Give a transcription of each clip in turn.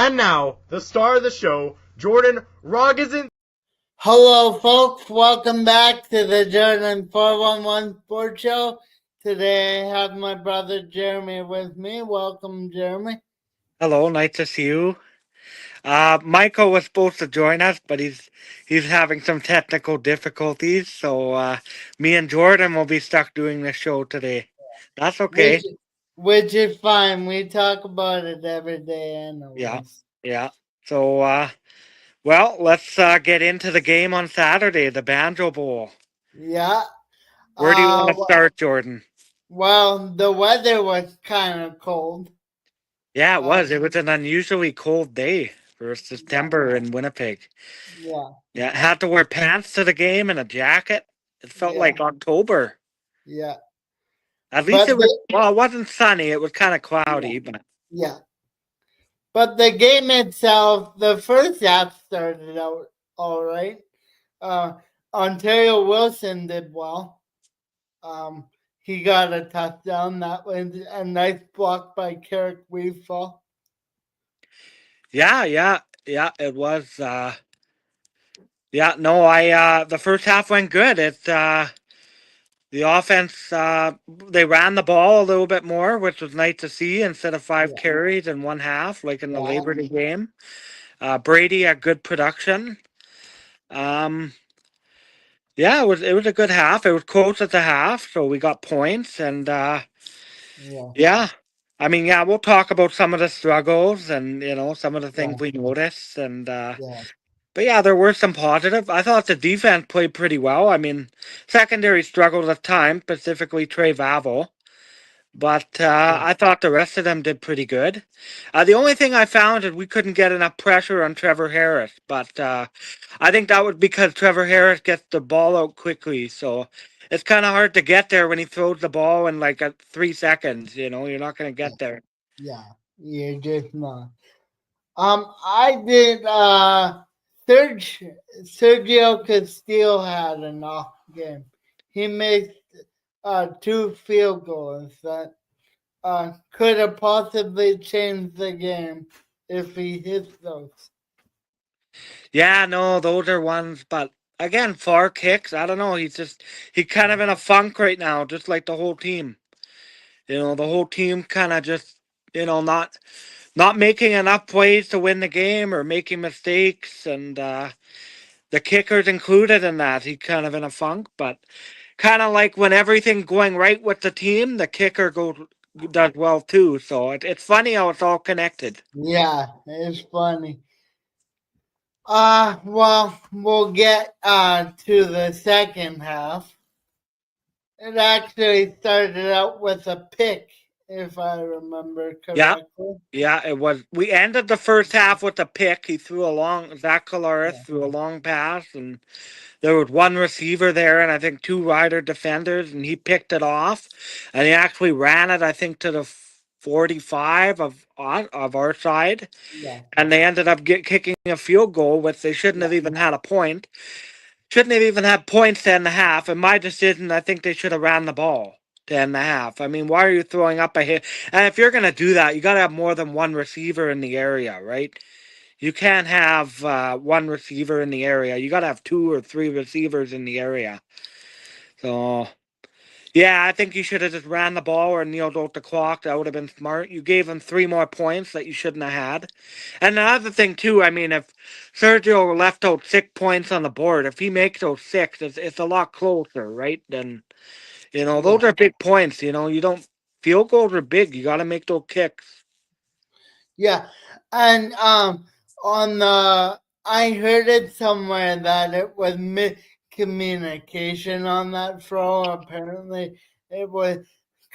And now, the star of the show, Jordan Rogerson. Hello, folks. Welcome back to the Jordan 411 Sports Show. Today I have my brother Jeremy with me. Welcome, Jeremy. Hello, nice to see you. Michael was supposed to join us, but he's having some technical difficulties, so me and Jordan will be stuck doing the show today. That's Which, okay. which is fine. We talk about it every day, Yeah, anyways. yeah. So, well, let's get into the game on Saturday, the Banjo Bowl. Yeah. Where do you Uh, want to start, Jordan? well, the weather was kind of cold. Yeah, it Uh, was. It was an unusually cold day for yeah, September in Winnipeg. yeah, Yeah, had to wear pants to the game and a jacket. It felt yeah, like October. yeah. At least But it was, well, it wasn't sunny. It was kind of yeah, cloudy, but yeah. But the game itself, the first half started out all right. Uh, Ontario Wilson did well. Um, he got a touchdown. That was a nice block by Carrick Weefall. yeah, it was. Yeah, no, the first half went good. The offense, they ran the ball a little bit more, which was nice to see instead of five Yeah, carries in one half, like in the yeah, Labor Day game. Brady had good production. Um, yeah, it was a good half. It was close at the half, so we got points, and yeah, yeah. I mean, yeah, we'll talk about some of the struggles and some of the yeah, things we noticed, and yeah, but yeah, there were some positive. I thought the defense played pretty well. I mean, secondary struggled at times, specifically Trey Vavel. But yeah, I thought the rest of them did pretty good. The only thing I found is we couldn't get enough pressure on Trevor Harris. But I think that was because Trevor Harris gets the ball out quickly. So it's kind of hard to get there when he throws the ball in like 3 seconds. You're not going to yeah, get there. yeah. You're just not. I did. Sergio Castillo had an off game. He made two field goals that could have possibly changed the game if he hit those. Yeah, no, those are ones. But again, far kicks. I don't know. He's kind of in a funk right now, just like the whole team. The whole team kind of just not making enough plays to win the game or making mistakes, and the kicker's included in that. He's kind of in a funk, but kind of like when everything's going right with the team, the kicker does well too. So it's funny how it's all connected. Yeah, it's funny. Well, we'll get to the second half. It actually started out with a pick, if I remember Yeah. correctly. Yeah, it was. We ended the first half with a pick. Zach Colaris Yeah, threw a long pass, and there was one receiver there, and I think two wider defenders, and he picked it off, and he actually ran it, I think, to the 45 of our side, yeah, and they ended up kicking a field goal, which they shouldn't yeah, have even had a point. Shouldn't have even had points to end the half. In my decision, I think they should have ran the ball to end the half. I mean, why are you throwing up a hit? And if you're gonna do that, you got to have more than one receiver in the area, right? You can't have one receiver in the area. You got to have two or three receivers in the area. So, yeah, I think you should have just ran the ball or kneeled out the clock. That would have been smart. You gave them 3 more points that you shouldn't have had. And another thing, too, I mean, if Sergio left out 6 points on the board, if he makes those six, it's a lot closer, right? Then, yeah, those are big points. You don't, field goals are big. You got to make those kicks. yeah. And on the, I heard it somewhere that it was miscommunication on that throw. Apparently, it was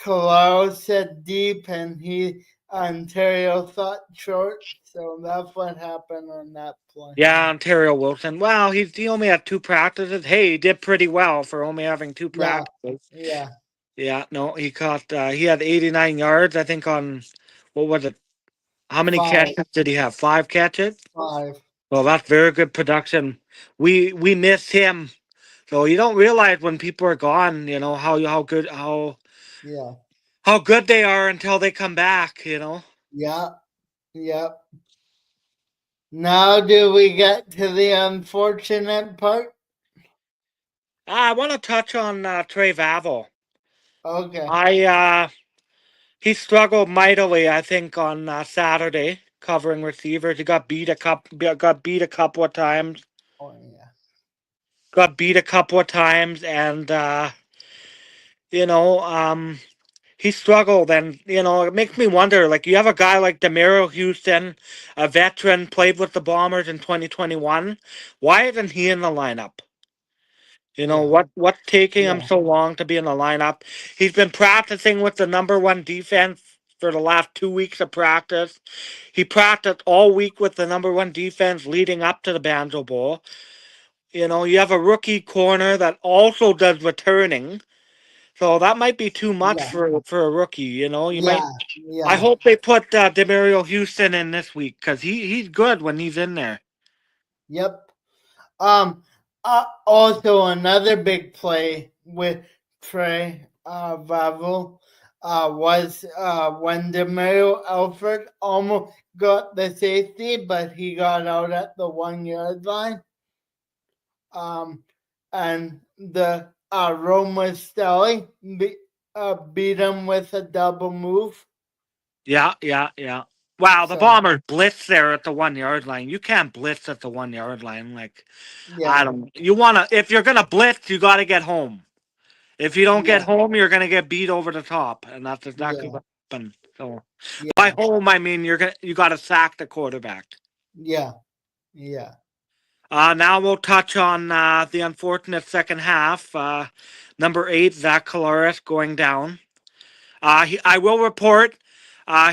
Colaro said deep, and he Ontario thought short. So that's what happened on that play. Yeah, Ontario Wilson. Well, he only had two practices. Hey, he did pretty well for only having two Yeah, practices. yeah, Yeah, no, he had 89 yards, I think, on what was it? How many five, catches did he have? Five catches? five. Well, that's very good production. We miss him. So you don't realize when people are gone, Yeah, how good they are until they come back. yeah, yeah. Now, do we get to the unfortunate part? I want to touch on Trey Vavell. Okay. He struggled mightily, I think, on Saturday covering receivers. He got beat a couple of times. Oh, yeah. Got beat a couple of times, and you know, he struggled, and it makes me wonder. Like, you have a guy like Demario Houston, a veteran, played with the Bombers in 2021. Why isn't he in the lineup? Yeah. What's taking him Yeah. so long to be in the lineup? He's been practicing with the number one defense for the last 2 weeks of practice. He practiced all week with the number one defense leading up to the Banjo Bowl. You have a rookie corner that also does returning. So that might be too much Yeah. for a rookie. You might. Yeah. I Yeah. hope they put Demario Houston in this week because he's good when he's in there. Yep. Also, another big play with Trey Vavell was when Demario Alford almost got the safety, but he got out at the 1 yard line. And the Roma Stelly beat him with a double move. Yeah, yeah, yeah. Wow, the So, Bombers blitz there at the 1 yard line. You can't blitz at the 1 yard line. Like, I yeah, don't. You wanna if you're gonna blitz, you got to get home. If you don't get yeah, home, you're gonna get beat over the top, and that's exactly yeah, what happened. So by yeah, home, I mean you got to sack the quarterback. yeah, yeah, Now we'll touch on the unfortunate second half. Number 8, Zach Colaris going down. I will report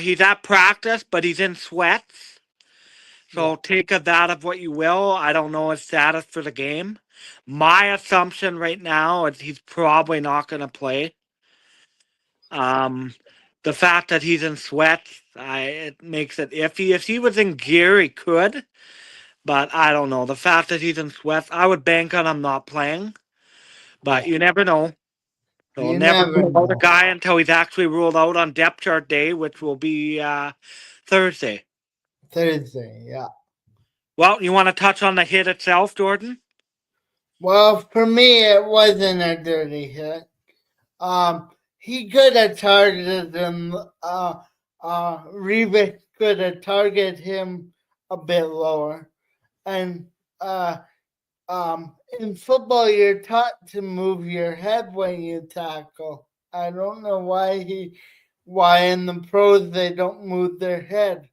he's at practice, but he's in sweats. So yeah, take of that of what you will. I don't know his status for the game. My assumption right now is he's probably not going to play. Um, the fact that he's in sweats, it makes it iffy. If he was in gear, he could. But I don't know. The fact that he's in sweats, I would bank on him not playing. But yeah. you never know. So You never never rule out a know. guy until he's actually ruled out on depth chart day, which will be Thursday. Thursday, yeah. Well, you want to touch on the hit itself, Jordan? Well, for me, it wasn't a dirty hit. He could have targeted him. Revis could have targeted him a bit lower, and in football, you're taught to move your head when you tackle. I don't know why in the pros they don't move their head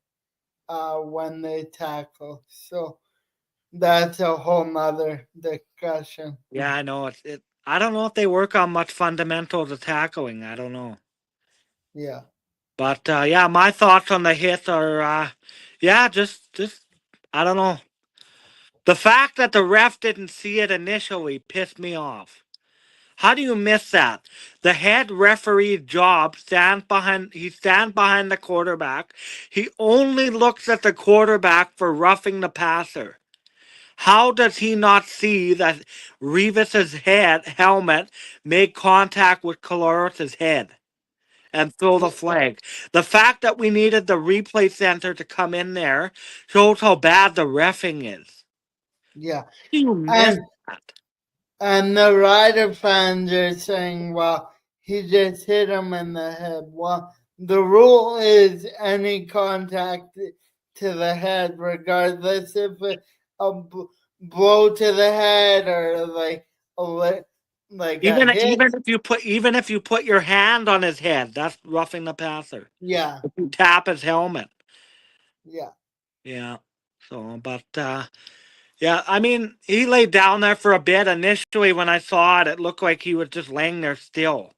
when they tackle. So that's a whole nother discussion. Yeah, I know it. I don't know if they work on much fundamentals of tackling. I don't know. Yeah, But yeah, my thoughts on the hit are, yeah, just I don't know. The fact that the ref didn't see it initially pissed me off. How do you miss that? The head referee's job stands behind the quarterback. He only looks at the quarterback for roughing the passer. How does he not see that Revis's helmet made contact with Coloris's head and throw the flag? The fact that we needed the replay center to come in there shows how bad the reffing is. yeah, You missed and that. and the Rider fans are saying, "Well, he just hit him in the head." Well, the rule is any contact to the head, regardless if it's blow to the head or like a hit. Even if you put your hand on his head, that's roughing the passer. Yeah, If you tap his helmet. yeah, Yeah. So but yeah, I mean, he laid down there for a bit. Initially, when I saw it, it looked like he was just laying there still.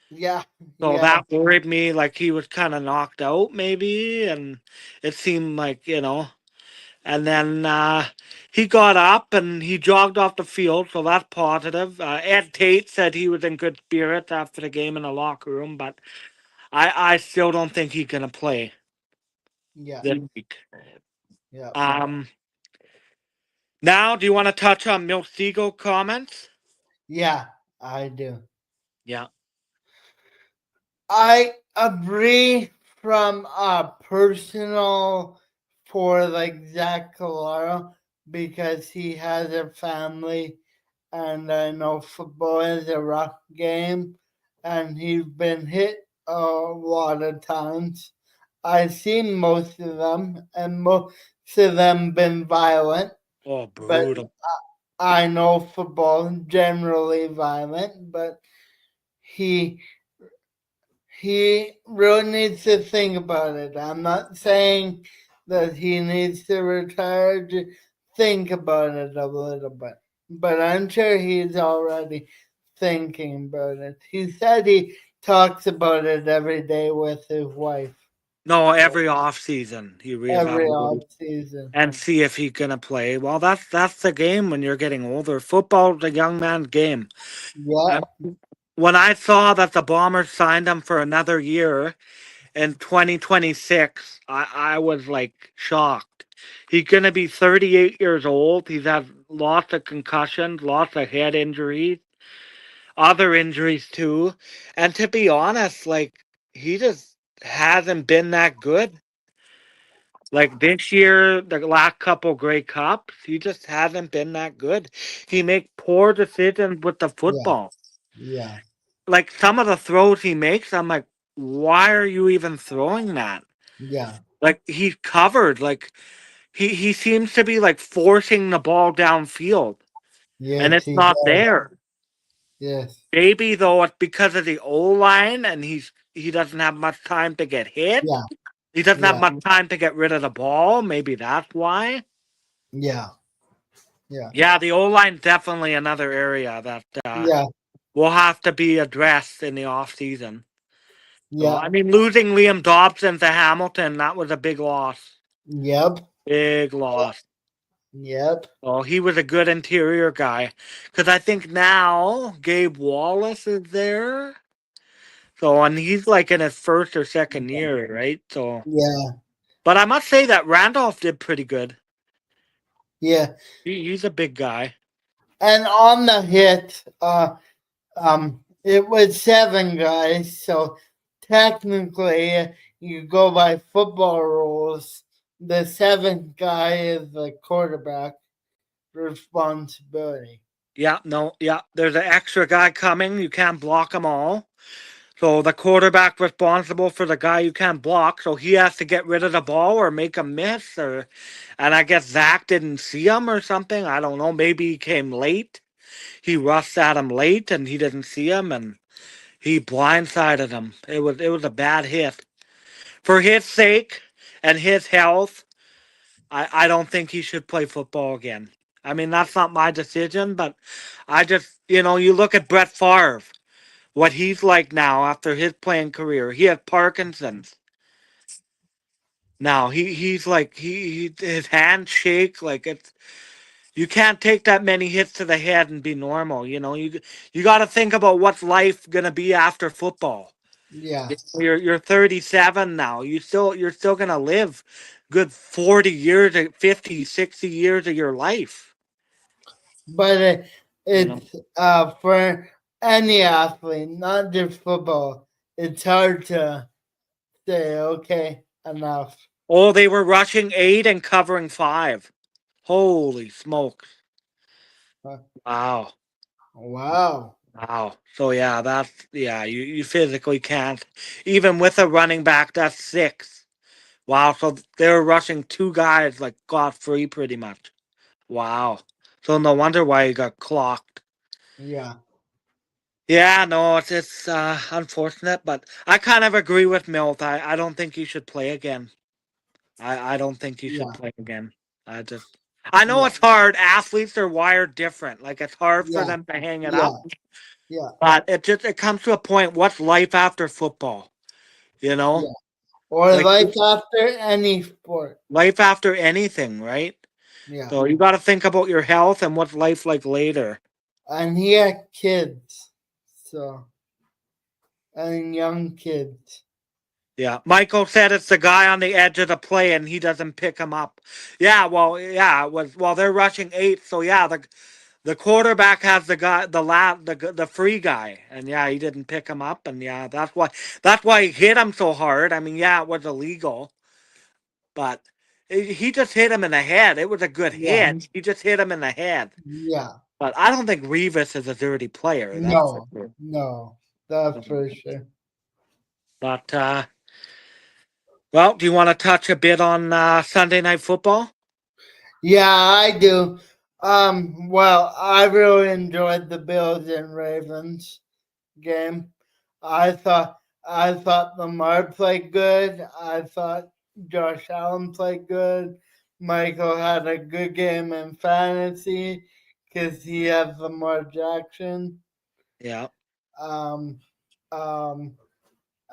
yeah, So yeah, that worried me, like he was kind of knocked out, maybe. And it seemed like, And then he got up and he jogged off the field, so that's positive. Ed Tate said he was in good spirits after the game in the locker room, but I still don't think he's going to play yeah, this week. yeah, Um, Now, do you want to touch on Milt Siegel comments? yeah. I do. Yeah. I agree from a personal for like Zach Calaro because he has a family, and I know football is a rough game, and he's been hit a lot of times. I've seen most of them, and most of them been violent, Oh, but brutal. I know football is generally violent, but he he really needs to think about it. I'm not saying that he needs to retire. Just think about it a little bit. But I'm sure he's already thinking about it. He said he talks about it every day with his wife. No, every off season he Every reevaluates off season. and see if he's gonna play. Well, that's the game when you're getting older. Football's a young man's game. Yeah, I, when I saw that the Bombers signed him for another year in 2026, I was like shocked. He's gonna be 38 years old. He's had lots of concussions, lots of head injuries, other injuries too. And to be honest, like he just hasn't been that good. Like this year, the last couple Grey Cups, he just hasn't been that good. He makes poor decisions with the yeah, football. yeah, Like some of the throws he makes, I'm like, why are you even throwing that? yeah. Like he's covered. Like he seems to be like forcing the ball downfield, and Yes, it's he not does. there. Yes. Maybe though it's because of the O line, and he doesn't have much time to get hit. Yeah, He doesn't have yeah, much time to get rid of the ball. Maybe that's why. yeah, yeah, Yeah, the O line definitely another area that yeah, will have to be addressed in the off season. So yeah. I mean, losing Liam Dobson to Hamilton, that was a big loss. Yep, Big loss. yep. Oh, he was a good interior guy. Because I think now Gabe Wallace is there. So, and he's like in his first or second year, right? So, Yeah, but I must say that Randolph did pretty good. yeah. He's a big guy. And on the hit, it was seven guys, so technically, you go by football rules. The seventh guy is the quarterback responsibility. Yeah, no, yeah. There's an extra guy coming. You can't block them all. So the quarterback responsible for the guy you can't block. So he has to get rid of the ball or make a miss. And I guess Zach didn't see him or something. I don't know. Maybe he came late. He rushed at him late and he didn't see him and he blindsided him. It was a bad hit. For his sake and his health, I don't think he should play football again. I mean, that's not my decision, but I just, you look at Brett Favre, what he's like now after his playing career. He had Parkinson's. Now he's like his hands shake like it's you can't take that many hits to the head and be normal. You got to think about what's life gonna be after football. Yeah, You're 37 now. You're still gonna live good 40 years, 50, 60 years of your life. but You know. it's for any athlete, not just football. It's hard to say, okay, enough. Oh, they were rushing 8 and covering 5. Holy smokes! Uh, Wow. Wow. Wow. So yeah, you physically can't. Even with a running back, that's 6. Wow. So they were rushing 2 guys like got free pretty much. Wow. So no wonder why he got clocked. Yeah, Yeah, no, it's unfortunate, but I kind of agree with Milt. I don't think he should play again. I don't think he should yeah, play again. I know yeah, it's hard. Athletes are wired different. Like it's hard for yeah, them to hang it yeah, up. yeah, But it comes to a point. What's life after football? You know, yeah. Or like life after any sport. life after anything, right? Yeah. So you got to think about your health and what's life like later. And he had kids. So, and young kids. Yeah, Michael said it's the guy on the edge of the play and he doesn't pick him up. Yeah, well, yeah, it was well they're rushing 8, so yeah, the quarterback has the guy, the free guy, and yeah, he didn't pick him up, and yeah, that's why he hit him so hard. I mean, yeah, it was illegal, but he just hit him in the head. It was a good Yeah. hit. He just hit him in the head. Yeah. But I don't think Revis is a dirty player. That's for No. sure. No. That's for sure. But well, do you want to touch a bit on Sunday Night Football? Yeah, I do. Well, I really enjoyed the Bills and Ravens game. I thought Lamar played good. I thought Josh Allen played good. Michael had a good game in fantasy because he has Lamar Jackson. Yeah. Um, um,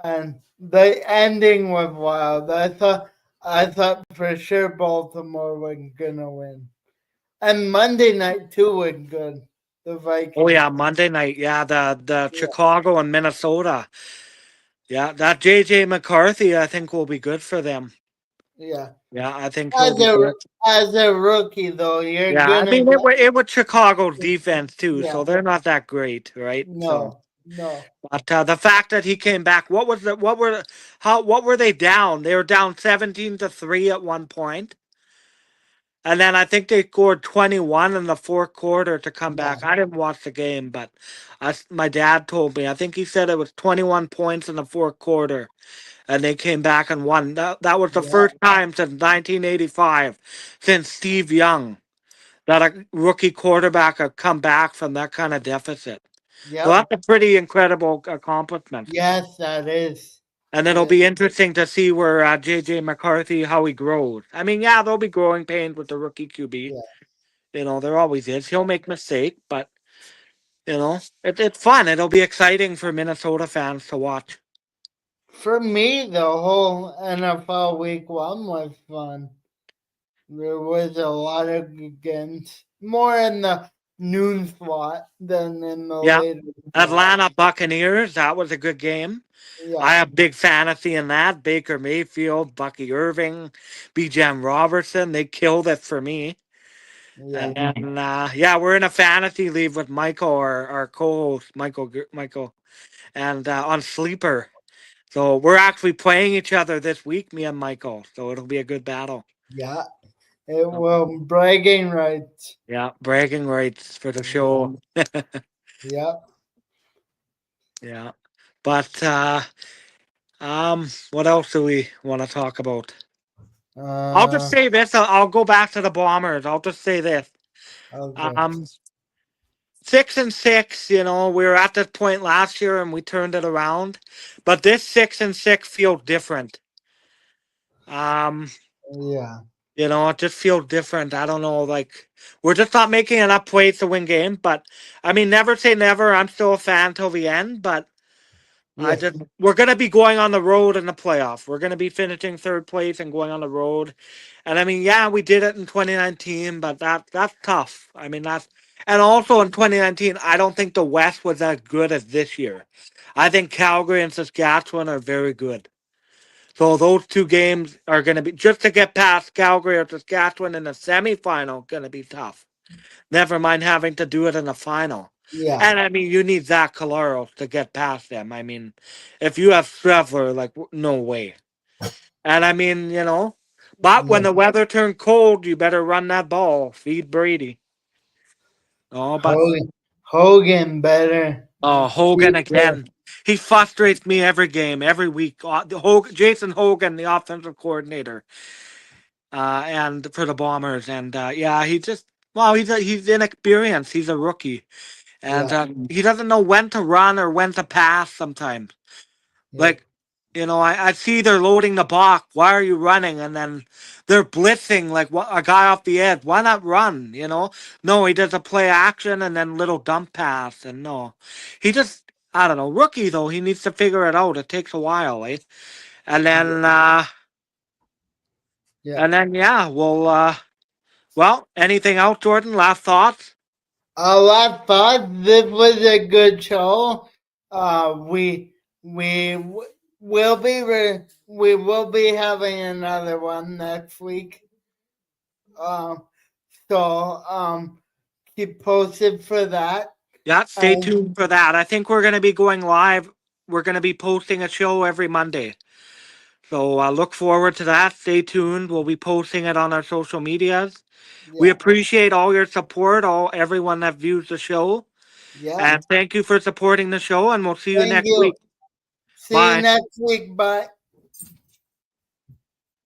and the ending was wild. I thought for sure Baltimore was gonna win, and Monday night too was good. The Oh Vikings. yeah, Monday night. Yeah, the Yeah, Chicago and Minnesota. Yeah, that JJ McCarthy I think will be good for them. yeah. Yeah, I think he'll As be a good. as a rookie though, you're Yeah, I gonna mean get it was Chicago's defense too, yeah. so they're not that great, right? So, No. but the fact that he came back, what were they down? They were down 17-3 at one point. And then I think they scored 21 in the fourth quarter to come Yeah. back. I didn't watch the game, but my dad told me. I think he said it was 21 points in the fourth quarter, and they came back and won. That was the Yeah. first time since 1985, since Steve Young, that a rookie quarterback had come back from that kind of deficit. So Yep. that's a pretty incredible accomplishment. Yes, that is. And it'll Yeah. be interesting to see where JJ McCarthy, how he grows. I mean, yeah, there'll be growing pains with the rookie QB. Yeah. There always is. He'll make mistake, but it's fun. It'll be exciting for Minnesota fans to watch. For me, the whole NFL Week 1 was fun. There was a lot of good games, more in the noon slot than in the Yeah, later slot. Atlanta Buccaneers. That was a good game. I Yeah. have big fantasy in that. Baker Mayfield, Bucky Irving, Bijan Robertson. They killed it for me. Yeah. And then, yeah, we're in a fantasy league with Michael, our co-host, Michael, and on Sleeper. So we're actually playing each other this week, me and Michael. So it'll be a good battle. Yeah. It will bragging rights. Yeah, bragging rights for the Yeah. show. Yep. Yeah. But what else do we want to talk about? I'll just Uh say this. I'll go back to the Bombers. I'll just say this. okay. Um 6-6, we were at this point last year and we turned it around. But this 6-6 feels different. Um, Yeah. it just feels different. I don't know, like we're just not making enough plays to win games. But I mean, never say never. I'm still a fan till the end, but Yeah. we're gonna be going on the road in the playoff. We're gonna be finishing third place and going on the road. And I mean, yeah, we did it in 2019, but that's tough. I mean, and also in 2019, I don't think the West was as good as this year. I think Calgary and Saskatchewan are very good. So those two games are going to be just to get past Calgary or Saskatchewan in the semifinal. Going to be tough. Never mind having to do it in the final. Yeah. And I mean, you need Zach Collaros to get past them. I mean, if you have Trevor, like no way. And I mean, but when Yeah. the weather turned cold, you better run that ball. Feed Brady. Oh, but Hogan better. Hogan again. He frustrates me every game, every week. Jason Hogan, the offensive coordinator, and for the Bombers, and yeah, he's inexperienced. He's a rookie, and Yeah. he doesn't know when to run or when to pass. Sometimes, Yeah. like I see they're loading the box. Why are you running? And then they're blitzing like a guy off the edge. Why not run? No, he does a play action and then little dump pass, and no, he just. I don't know. Rookie though, he needs to figure it out. It takes a while, eh? And then, Yeah. yeah, well, anything else, Jordan? Last thoughts? I thought this was a good show. We will be we will be having another one next week. Um, so keep posted for that. Yeah, stay tuned for that. I think we're going to be going live. We're going to be posting a show every Monday. So look forward to that. Stay tuned. We'll be posting it on our social medias. We Yeah. appreciate all your support, everyone that views the show. Yeah. And thank you for supporting the show, and we'll see you Thank next you. week. See you Bye. next week. Bye.